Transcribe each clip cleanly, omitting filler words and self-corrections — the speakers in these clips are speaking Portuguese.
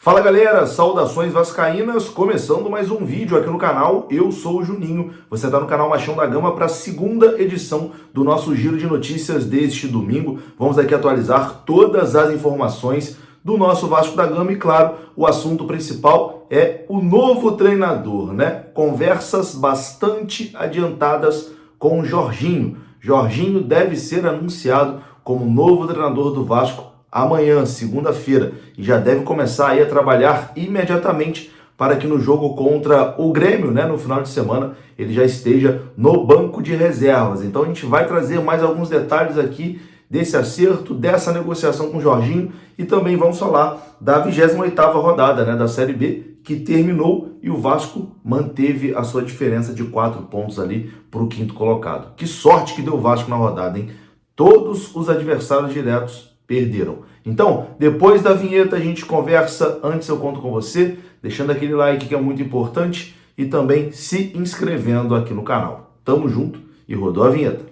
Fala galera, saudações vascaínas, começando mais um vídeo aqui no canal. Eu sou o Juninho, você está no canal Machão da Gama para a segunda edição do nosso giro de notícias deste domingo. Vamos aqui atualizar todas as informações do nosso Vasco da Gama e, claro, o assunto principal é o novo treinador, né? Conversas bastante adiantadas com o Jorginho. Jorginho deve ser anunciado como novo treinador do Vasco amanhã, segunda-feira, e já deve começar aí a trabalhar imediatamente para que no jogo contra o Grêmio, né, no final de semana, ele já esteja no banco de reservas. Então a gente vai trazer mais alguns detalhes aqui desse acerto, dessa negociação com o Jorginho, e também vamos falar da 28ª rodada, né, da Série B, que terminou e o Vasco manteve a sua diferença de 4 pontos ali para o quinto colocado. Que sorte que deu o Vasco na rodada, hein? Todos os adversários diretos perderam. Então, depois da vinheta a gente conversa, antes eu conto com você, deixando aquele like que é muito importante e também se inscrevendo aqui no canal. Tamo junto e rodou a vinheta.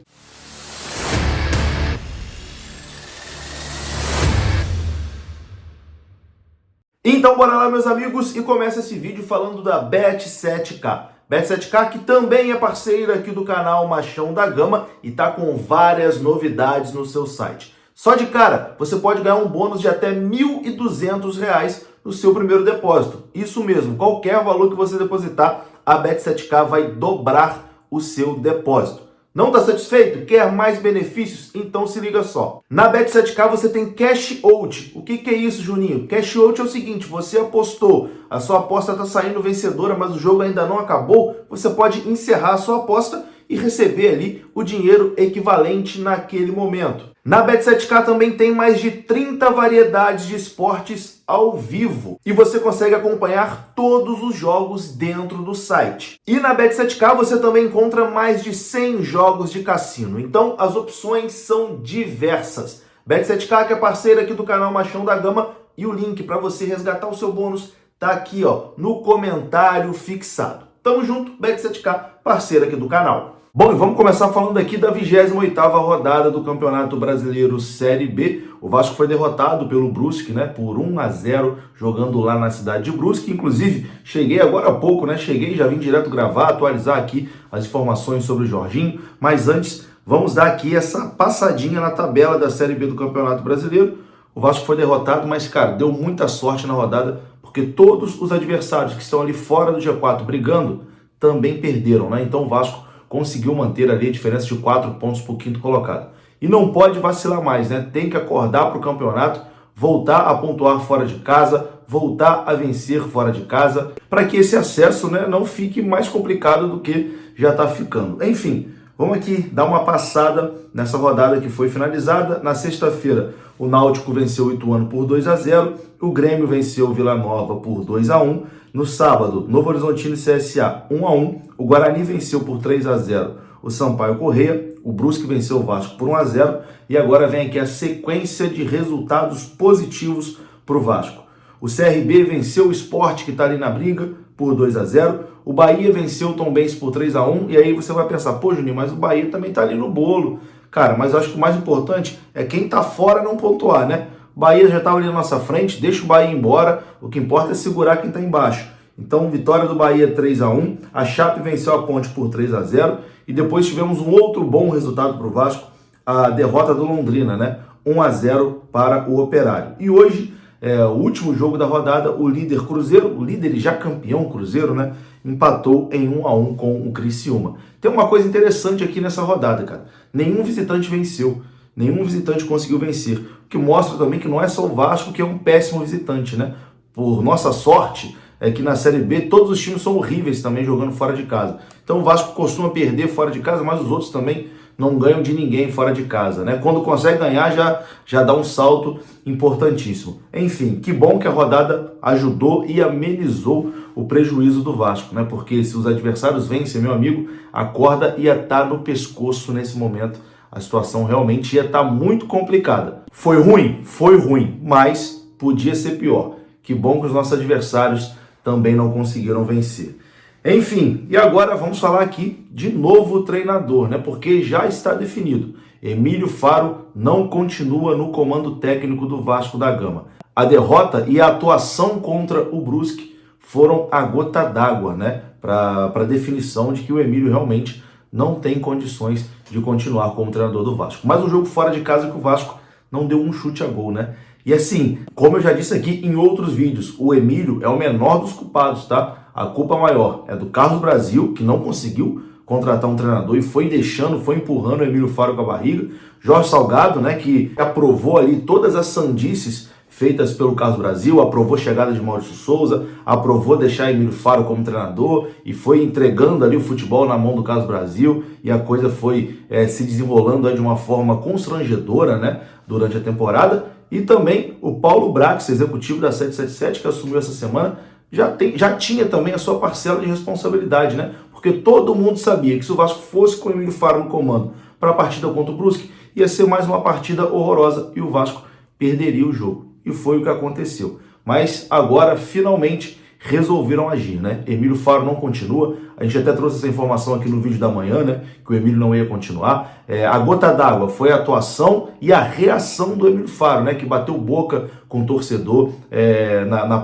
Então bora lá, meus amigos, e começa esse vídeo falando da Bet7k. Bet7k, que também é parceira aqui do canal Machão da Gama e tá com várias novidades no seu site. Só de cara, você pode ganhar um bônus de até R$ 1.200 no seu primeiro depósito. Isso mesmo, qualquer valor que você depositar, a Bet7k vai dobrar o seu depósito. Não está satisfeito? Quer mais benefícios? Então se liga só. Na Bet7k você tem Cash Out. O que é isso, Juninho? Cash Out é o seguinte, você apostou, a sua aposta está saindo vencedora, mas o jogo ainda não acabou, você pode encerrar a sua aposta e receber ali o dinheiro equivalente naquele momento. Na Bet7k também tem mais de 30 variedades de esportes ao vivo e você consegue acompanhar todos os jogos dentro do site. E na Bet7k você também encontra mais de 100 jogos de cassino, então as opções são diversas. Bet7k, que é parceira aqui do canal Machão da Gama, e o link para você resgatar o seu bônus tá aqui, ó, no comentário fixado. Tamo junto, Bet7k, parceira aqui do canal. Bom, e vamos começar falando aqui da 28ª rodada do Campeonato Brasileiro Série B. O Vasco foi derrotado pelo Brusque, né, por 1-0, jogando lá na cidade de Brusque. Inclusive, cheguei agora há pouco, né, já vim direto gravar, atualizar aqui as informações sobre o Jorginho. Mas antes, vamos dar aqui essa passadinha na tabela da Série B do Campeonato Brasileiro. O Vasco foi derrotado, mas, cara, deu muita sorte na rodada, porque todos os adversários que estão ali fora do G4 brigando também perderam, né? Então o Vasco conseguiu manter ali a diferença de 4 pontos para o quinto colocado. E não pode vacilar mais, né? Tem que acordar para o campeonato, voltar a pontuar fora de casa, voltar a vencer fora de casa, para que esse acesso, né, não fique mais complicado do que já está ficando. Enfim, vamos aqui dar uma passada nessa rodada que foi finalizada. Na sexta-feira, o Náutico venceu o Ituano por 2-0, o Grêmio venceu o Vila Nova por 2-1, no sábado, Novo Horizontino e CSA 1-1, o Guarani venceu por 3-0 o Sampaio Corrêa, o Brusque venceu o Vasco por 1-0 e agora vem aqui a sequência de resultados positivos para o Vasco. O CRB venceu o Sport, que está ali na briga, por 2-0, o Bahia venceu o Tombense por 3-1 e aí você vai pensar, pô, Juninho, mas o Bahia também está ali no bolo. Cara, mas eu acho que o mais importante é quem está fora não pontuar, né? O Bahia já estava ali na nossa frente, deixa o Bahia embora, o que importa é segurar quem está embaixo. Então, vitória do Bahia 3-1, a Chape venceu a Ponte por 3-0 e depois tivemos um outro bom resultado para o Vasco, a derrota do Londrina, né? 1-0 para o Operário. E hoje, o último jogo da rodada, o líder Cruzeiro, o líder e já campeão Cruzeiro, né? Empatou em 1-1 com o Criciúma. Tem uma coisa interessante aqui nessa rodada, cara. Nenhum visitante venceu. Nenhum visitante conseguiu vencer. O que mostra também que não é só o Vasco que é um péssimo visitante, né? Por nossa sorte, é que na Série B todos os times são horríveis também jogando fora de casa. Então o Vasco costuma perder fora de casa, mas os outros também não ganham de ninguém fora de casa, né? Quando consegue ganhar, já dá um salto importantíssimo. Enfim, que bom que a rodada ajudou e amenizou o prejuízo do Vasco, né? Porque se os adversários vencem, meu amigo, a corda ia estar no pescoço nesse momento. A situação realmente ia estar muito complicada. Foi ruim? Foi ruim, mas podia ser pior. Que bom que os nossos adversários também não conseguiram vencer. Enfim, e agora vamos falar aqui de novo treinador, né? Porque já está definido. Emílio Faro não continua no comando técnico do Vasco da Gama. a derrota e a atuação contra o Brusque foram a gota d'água, né, para a definição de que o Emílio realmente não tem condições de continuar como treinador do Vasco. Mas o jogo fora de casa que o Vasco não deu um chute a gol, né? E assim, como eu já disse aqui em outros vídeos, o Emílio é o menor dos culpados, tá? A culpa maior é do Carlos Brasil, que não conseguiu contratar um treinador e foi deixando, foi empurrando o Emílio Faro com a barriga. Jorge Salgado, né, que aprovou ali todas as sandices feitas pelo Carlos Brasil, aprovou a chegada de Maurício Souza, aprovou deixar Emílio Faro como treinador e foi entregando ali o futebol na mão do Carlos Brasil e a coisa foi se desenrolando de uma forma constrangedora, né, durante a temporada. E também o Paulo Brax, executivo da 777, que assumiu essa semana, já tinha também a sua parcela de responsabilidade, né? Porque todo mundo sabia que se o Vasco fosse com o Emílio Faro no comando para a partida contra o Brusque, ia ser mais uma partida horrorosa e o Vasco perderia o jogo. E foi o que aconteceu. Mas agora, finalmente, resolveram agir, né? Emílio Faro não continua. A gente até trouxe essa informação aqui no vídeo da manhã, né? Que o Emílio não ia continuar. A gota d'água foi a atuação e a reação do Emílio Faro, né? Que bateu boca com o torcedor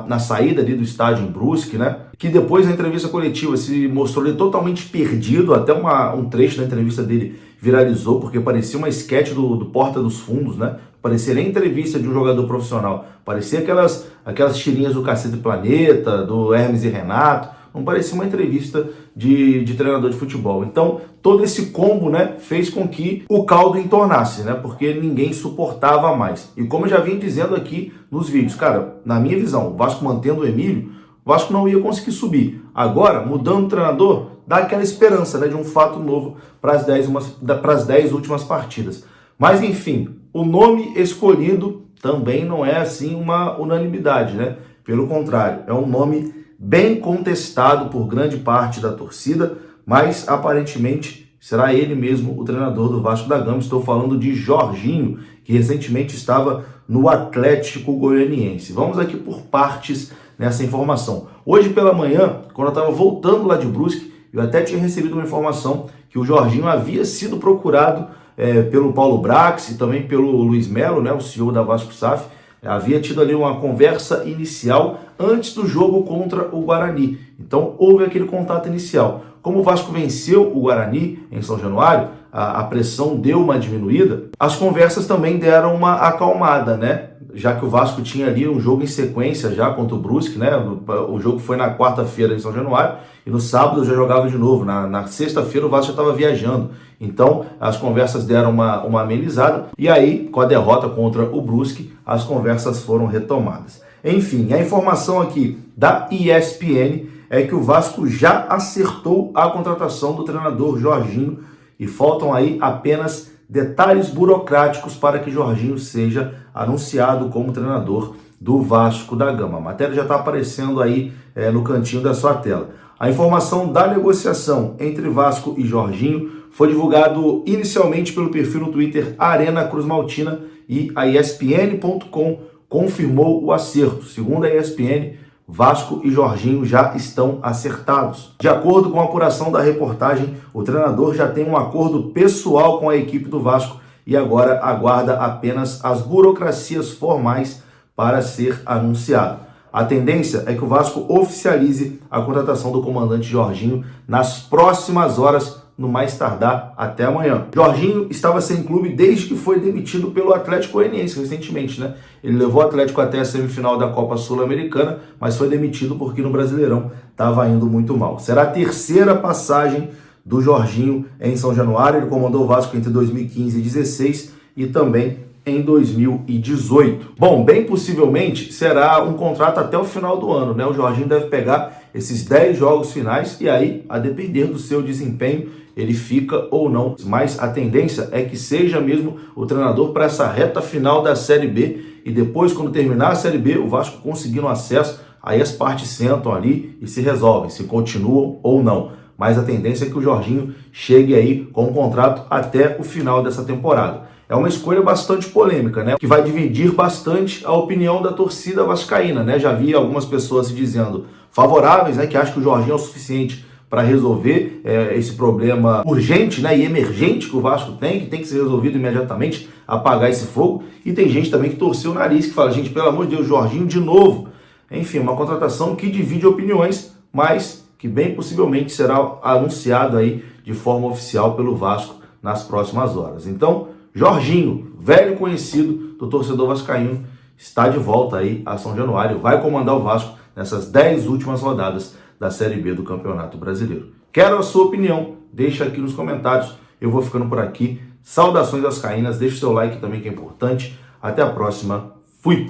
na saída ali do estádio em Brusque, né? Que depois, na entrevista coletiva, se mostrou ali totalmente perdido. Até um trecho da entrevista dele viralizou, porque parecia uma sketch do Porta dos Fundos, né? Parecia nem entrevista de um jogador profissional. Parecia aquelas tirinhas do Cacete Planeta, do Hermes e Renato. Não parecia uma entrevista de treinador de futebol. Então, todo esse combo, né, fez com que o caldo entornasse, né? Porque ninguém suportava mais. E como eu já vim dizendo aqui nos vídeos, cara, na minha visão, o Vasco mantendo o Emílio, o Vasco não ia conseguir subir. Agora, mudando o treinador, dá aquela esperança, né, de um fato novo para as 10 últimas partidas. Mas, enfim, o nome escolhido também não é assim uma unanimidade, né? Pelo contrário, é um nome bem contestado por grande parte da torcida, mas aparentemente será ele mesmo o treinador do Vasco da Gama. Estou falando de Jorginho, que recentemente estava no Atlético Goianiense. Vamos aqui por partes nessa informação. Hoje pela manhã, quando eu estava voltando lá de Brusque, eu até tinha recebido uma informação que o Jorginho havia sido procurado pelo Paulo Brax e também pelo Luiz Melo, né, o CEO da Vasco SAF. Havia tido ali uma conversa inicial antes do jogo contra o Guarani. Então houve aquele contato inicial. Como o Vasco venceu o Guarani em São Januário, a pressão deu uma diminuída, as conversas também deram uma acalmada, né? Já que o Vasco tinha ali um jogo em sequência já contra o Brusque, né? O jogo foi na quarta-feira em São Januário e no sábado eu já jogava de novo. Na sexta-feira o Vasco já estava viajando. Então as conversas deram uma amenizada e aí, com a derrota contra o Brusque, as conversas foram retomadas. Enfim, a informação aqui da ESPN é que o Vasco já acertou a contratação do treinador Jorginho e faltam aí apenas detalhes burocráticos para que Jorginho seja anunciado como treinador do Vasco da Gama. A matéria já está aparecendo aí no cantinho da sua tela. A informação da negociação entre Vasco e Jorginho foi divulgado inicialmente pelo perfil no Twitter Arena Cruz Maltina e a ESPN.com confirmou o acerto. Segundo a ESPN, Vasco e Jorginho já estão acertados. De acordo com a apuração da reportagem, o treinador já tem um acordo pessoal com a equipe do Vasco e agora aguarda apenas as burocracias formais para ser anunciado. A tendência é que o Vasco oficialize a contratação do comandante Jorginho nas próximas horas, no mais tardar até amanhã. Jorginho estava sem clube desde que foi demitido pelo Atlético Goianiense recentemente, né? Ele levou o Atlético até a semifinal da Copa Sul-Americana, mas foi demitido porque no Brasileirão estava indo muito mal. Será a terceira passagem do Jorginho em São Januário. Ele comandou o Vasco entre 2015 e 2016 e também em 2018. Bom, bem possivelmente será um contrato até o final do ano, né? O Jorginho deve pegar esses 10 jogos finais e aí, a depender do seu desempenho, ele fica ou não. Mas a tendência é que seja mesmo o treinador para essa reta final da Série B e depois, quando terminar a Série B, o Vasco conseguindo acesso, aí as partes sentam ali e se resolvem, se continuam ou não. Mas a tendência é que o Jorginho chegue aí com um contrato até o final dessa temporada. É uma escolha bastante polêmica, né? Que vai dividir bastante a opinião da torcida vascaína, né? Já vi algumas pessoas se dizendo favoráveis, né? Que acham que o Jorginho é o suficiente para resolver esse problema urgente, né, e emergente que o Vasco tem, que tem que ser resolvido imediatamente, apagar esse fogo. E tem gente também que torceu o nariz, que fala, gente, pelo amor de Deus, Jorginho de novo. Enfim, uma contratação que divide opiniões, mas que bem possivelmente será anunciado aí de forma oficial pelo Vasco nas próximas horas. Então, Jorginho, velho conhecido do torcedor vascaíno, está de volta aí a São Januário, vai comandar o Vasco nessas 10 últimas rodadas da Série B do Campeonato Brasileiro. Quero a sua opinião, deixa aqui nos comentários. Eu vou ficando por aqui. Saudações vascaínas, deixa o seu like também que é importante. Até a próxima. Fui!